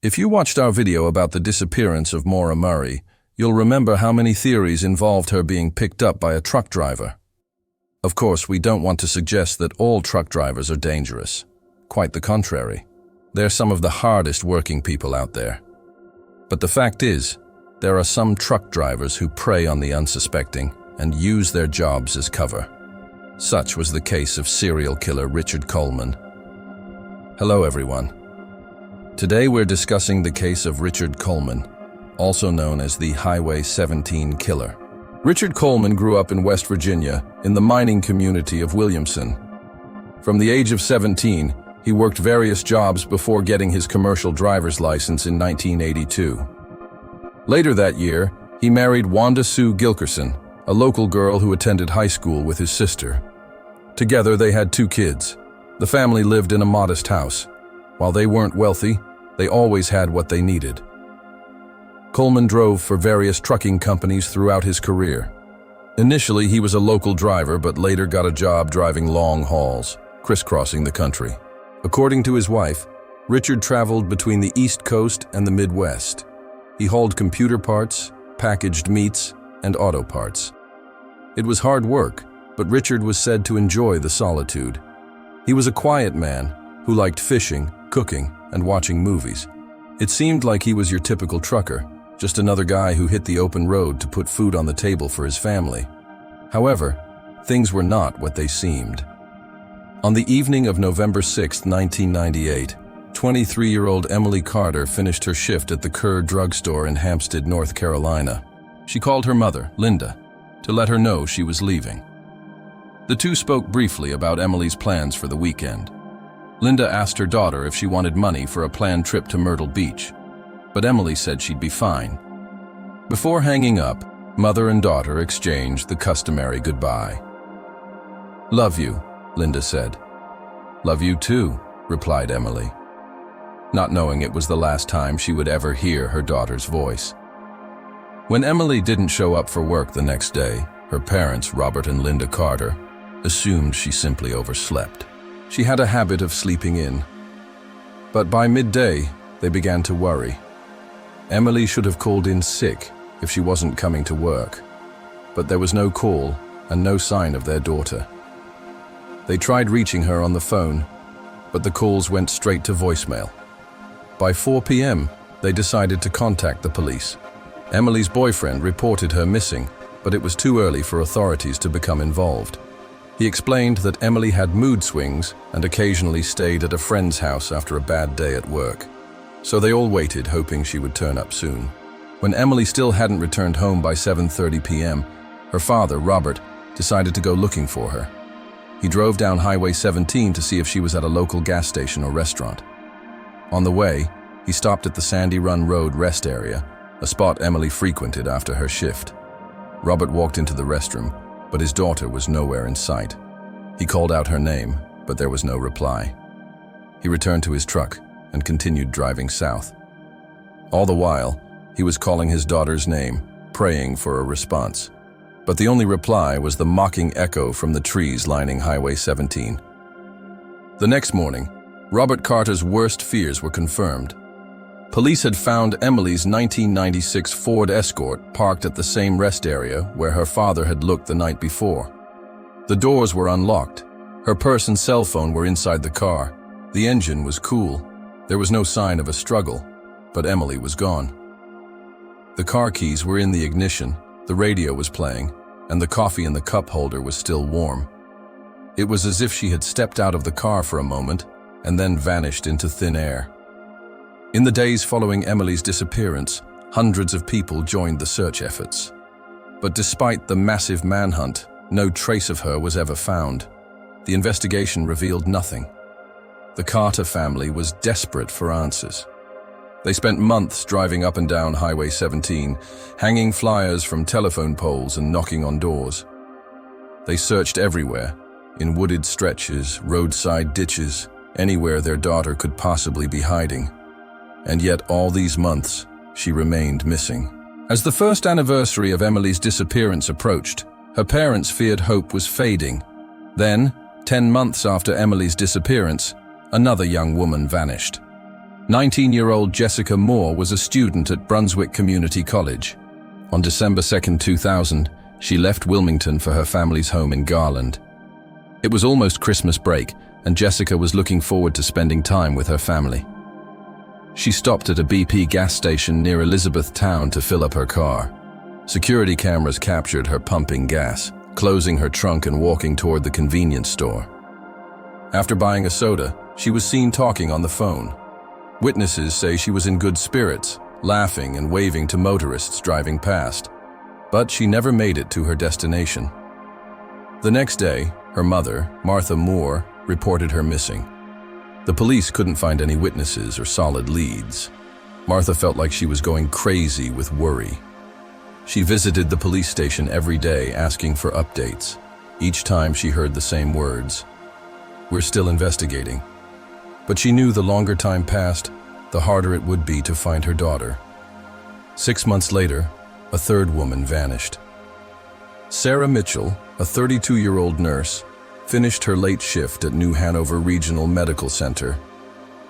If you watched our video about the disappearance of Maura Murray, you'll remember how many theories involved her being picked up by a truck driver. Of course, we don't want to suggest that all truck drivers are dangerous. Quite the contrary. They're some of the hardest working people out there. But the fact is, there are some truck drivers who prey on the unsuspecting and use their jobs as cover. Such was the case of serial killer Richard Coleman. Hello everyone. Today we're discussing the case of Richard Coleman, also known as the Highway 17 killer. Richard Coleman grew up in West Virginia in the mining community of Williamson. From the age of 17, he worked various jobs before getting his commercial driver's license in 1982. Later that year, he married Wanda Sue Gilkerson, a local girl who attended high school with his sister. Together they had 2 kids. The family lived in a modest house. While they weren't wealthy, they always had what they needed. Coleman drove for various trucking companies throughout his career. Initially, he was a local driver, but later got a job driving long hauls, crisscrossing the country. According to his wife, Richard traveled between the East Coast and the Midwest. He hauled computer parts, packaged meats, and auto parts. It was hard work, but Richard was said to enjoy the solitude. He was a quiet man who liked fishing, cooking, and watching movies. It seemed like he was your typical trucker, just another guy who hit the open road to put food on the table for his family. However, things were not what they seemed. On the evening of November 6, 1998, 23-year-old Emily Carter finished her shift at the Kerr drugstore in Hampstead, North Carolina. She called her mother, Linda, to let her know she was leaving. The two spoke briefly about Emily's plans for the weekend. Linda asked her daughter if she wanted money for a planned trip to Myrtle Beach, but Emily said she'd be fine. Before hanging up, mother and daughter exchanged the customary goodbye. "Love you," Linda said. "Love you too," replied Emily, not knowing it was the last time she would ever hear her daughter's voice. When Emily didn't show up for work the next day, her parents, Robert and Linda Carter, assumed she simply overslept. She had a habit of sleeping in. But by midday, they began to worry. Emily should have called in sick if she wasn't coming to work, but there was no call and no sign of their daughter. They tried reaching her on the phone, but the calls went straight to voicemail. By 4 p.m., they decided to contact the police. Emily's boyfriend reported her missing, but it was too early for authorities to become involved. He explained that Emily had mood swings and occasionally stayed at a friend's house after a bad day at work. So they all waited, hoping she would turn up soon. When Emily still hadn't returned home by 7:30 p.m., her father, Robert, decided to go looking for her. He drove down Highway 17 to see if she was at a local gas station or restaurant. On the way, he stopped at the Sandy Run Road rest area, a spot Emily frequented after her shift. Robert walked into the restroom, but his daughter was nowhere in sight. He called out her name, but there was no reply. He returned to his truck and continued driving south. All the while, he was calling his daughter's name, praying for a response. But the only reply was the mocking echo from the trees lining Highway 17. The next morning, Robert Carter's worst fears were confirmed. Police had found Emily's 1996 Ford Escort parked at the same rest area where her father had looked the night before. The doors were unlocked. Her purse and cell phone were inside the car. The engine was cool. There was no sign of a struggle, but Emily was gone. The car keys were in the ignition, the radio was playing, and the coffee in the cup holder was still warm. It was as if she had stepped out of the car for a moment and then vanished into thin air. In the days following Emily's disappearance, hundreds of people joined the search efforts. But despite the massive manhunt, no trace of her was ever found. The investigation revealed nothing. The Carter family was desperate for answers. They spent months driving up and down Highway 17, hanging flyers from telephone poles and knocking on doors. They searched everywhere, in wooded stretches, roadside ditches, anywhere their daughter could possibly be hiding. And yet all these months, she remained missing. As the first anniversary of Emily's disappearance approached, her parents feared hope was fading. Then, 10 months after Emily's disappearance, another young woman vanished. 19-year-old Jessica Moore was a student at Brunswick Community College. On December 2, 2000, she left Wilmington for her family's home in Garland. It was almost Christmas break, and Jessica was looking forward to spending time with her family. She stopped at a BP gas station near Elizabethtown to fill up her car. Security cameras captured her pumping gas, closing her trunk and walking toward the convenience store. After buying a soda, she was seen talking on the phone. Witnesses say she was in good spirits, laughing and waving to motorists driving past. But she never made it to her destination. The next day, her mother, Martha Moore, reported her missing. The police couldn't find any witnesses or solid leads. Martha felt like she was going crazy with worry. She visited the police station every day asking for updates. Each time she heard the same words: "We're still investigating." But she knew the longer time passed, the harder it would be to find her daughter. 6 months later, a third woman vanished. Sarah Mitchell, a 32-year-old nurse, finished her late shift at New Hanover Regional Medical Center.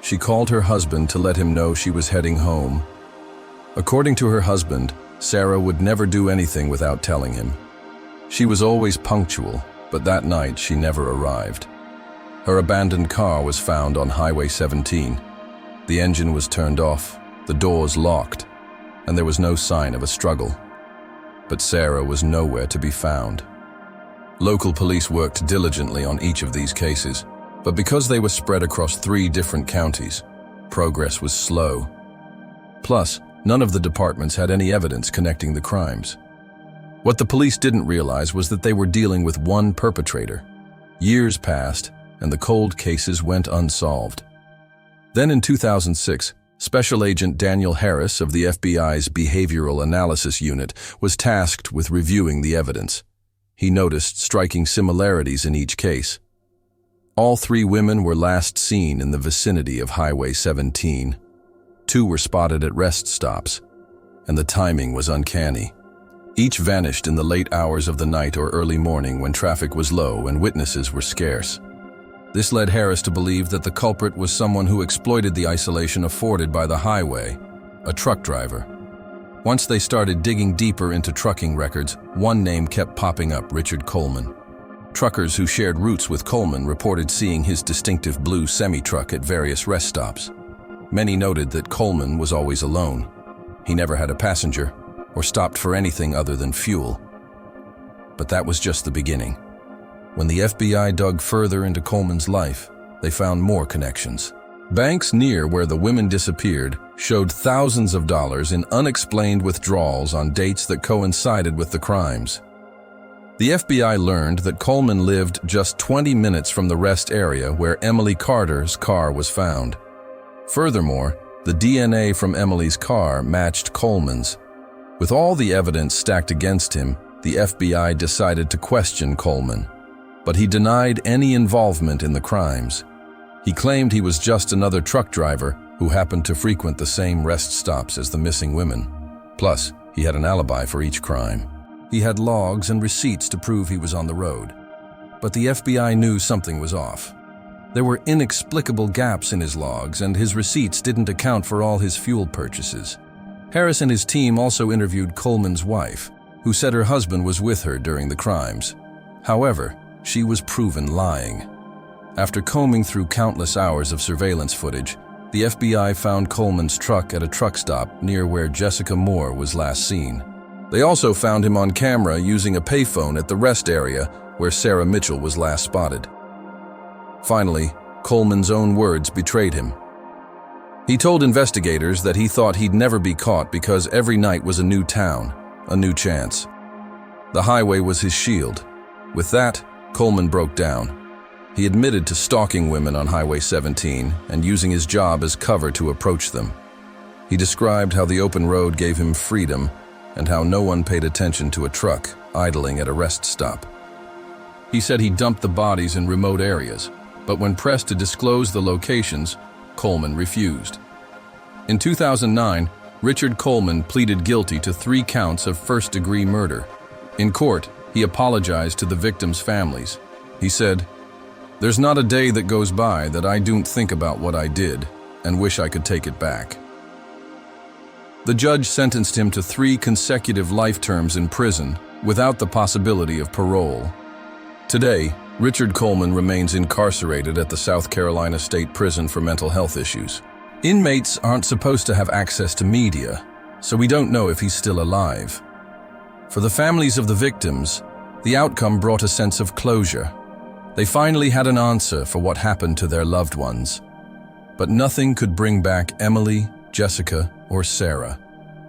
She called her husband to let him know she was heading home. According to her husband, Sarah would never do anything without telling him. She was always punctual, but that night she never arrived. Her abandoned car was found on Highway 17. The engine was turned off, the doors locked, and there was no sign of a struggle. But Sarah was nowhere to be found. Local police worked diligently on each of these cases, but because they were spread across 3 different counties, progress was slow. Plus, none of the departments had any evidence connecting the crimes. What the police didn't realize was that they were dealing with one perpetrator. Years passed, and the cold cases went unsolved. Then in 2006, Special Agent Daniel Harris of the FBI's Behavioral Analysis Unit was tasked with reviewing the evidence. He noticed striking similarities in each case. All 3 women were last seen in the vicinity of Highway 17. 2 were spotted at rest stops, and the timing was uncanny. Each vanished in the late hours of the night or early morning when traffic was low and witnesses were scarce. This led Harris to believe that the culprit was someone who exploited the isolation afforded by the highway, a truck driver. Once they started digging deeper into trucking records, one name kept popping up: Richard Coleman. Truckers who shared routes with Coleman reported seeing his distinctive blue semi-truck at various rest stops. Many noted that Coleman was always alone. He never had a passenger or stopped for anything other than fuel. But that was just the beginning. When the FBI dug further into Coleman's life, they found more connections. Banks near where the women disappeared showed thousands of dollars in unexplained withdrawals on dates that coincided with the crimes. The FBI learned that Coleman lived just 20 minutes from the rest area where Emily Carter's car was found. Furthermore, the DNA from Emily's car matched Coleman's. With all the evidence stacked against him, the FBI decided to question Coleman. But he denied any involvement in the crimes. He claimed he was just another truck driver who happened to frequent the same rest stops as the missing women. Plus, he had an alibi for each crime. He had logs and receipts to prove he was on the road. But the FBI knew something was off. There were inexplicable gaps in his logs, and his receipts didn't account for all his fuel purchases. Harris and his team also interviewed Coleman's wife, who said her husband was with her during the crimes. However, she was proven lying. After combing through countless hours of surveillance footage, the FBI found Coleman's truck at a truck stop near where Jessica Moore was last seen. They also found him on camera using a payphone at the rest area where Sarah Mitchell was last spotted. Finally, Coleman's own words betrayed him. He told investigators that he thought he'd never be caught because every night was a new town, a new chance. The highway was his shield. With that, Coleman broke down. He admitted to stalking women on Highway 17 and using his job as cover to approach them. He described how the open road gave him freedom and how no one paid attention to a truck idling at a rest stop. He said he dumped the bodies in remote areas, but when pressed to disclose the locations, Coleman refused. In 2009, Richard Coleman pleaded guilty to 3 counts of first-degree murder. In court, he apologized to the victims' families. He said, "There's not a day that goes by that I don't think about what I did. and wish I could take it back. The judge sentenced him to 3 consecutive life terms in prison without the possibility of parole. Today, Richard Coleman remains incarcerated at the South Carolina State Prison for mental health issues. Inmates aren't supposed to have access to media, so we don't know if he's still alive. For the families of the victims, the outcome brought a sense of closure. They finally had an answer for what happened to their loved ones. But nothing could bring back Emily, Jessica, or Sarah.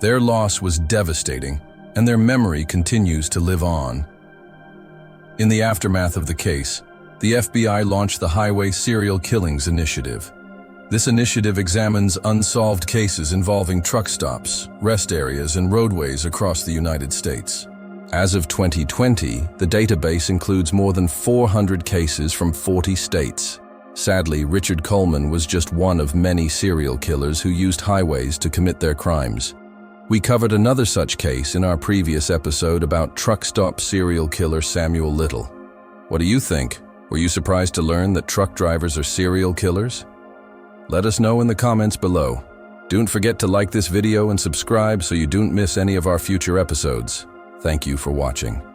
Their loss was devastating, and their memory continues to live on. In the aftermath of the case, the FBI launched the Highway Serial Killings Initiative. This initiative examines unsolved cases involving truck stops, rest areas, and roadways across the United States. As of 2020, the database includes more than 400 cases from 40 states. Sadly, Richard Coleman was just one of many serial killers who used highways to commit their crimes. We covered another such case in our previous episode about truck stop serial killer Samuel Little. What do you think? Were you surprised to learn that truck drivers are serial killers? Let us know in the comments below. Don't forget to like this video and subscribe so you don't miss any of our future episodes. Thank you for watching.